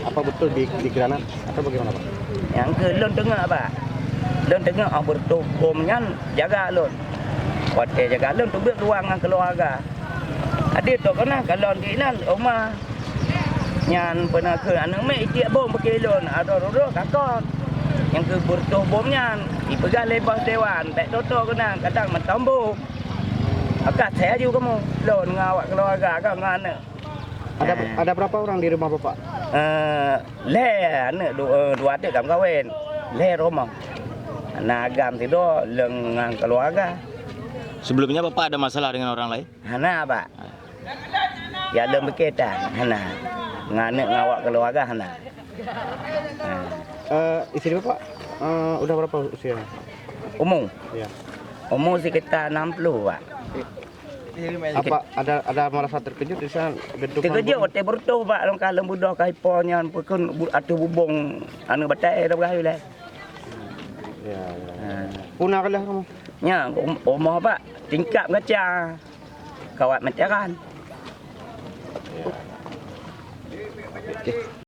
Apa betul di granat atau bagaimana Pak? Yang ke lon tengah Pak. Lon tengah bertuh bomnya jaga lon. Kuat jaga lon tu ruangan keluarga. Adik tu kena kalau kinan rumah nyan pernah ke anak mek dia bom pakai lon ada rodo kakak yang ke bertuh bomnya dipegang lepas dewan tak toto kena kadang mentombo akak saya juga kamu lon ngawak keluarga kau ngana Ada berapa orang di rumah Bapak? le anak dua adik kamu kawin le rumah nagam tidur lengang keluarga. Sebelumnya Bapak ada masalah dengan orang lain? Hana Pak. Ya ada berkaitan hana. Nganek ngawak keluarga hana. Istri Bapak udah berapa usia? Umum. Ya. Umur sekitar 60 Pak. Apa ada merasa terkejut di sana bentuk Terkejut otak bertuh Pak long kalau budak kai ponyan pun atu bubong anu batai dah berayu lah. Ya. Punah kalah kamu. Nya umur Pak tingkap ngaca. Kawat menceran. Oke.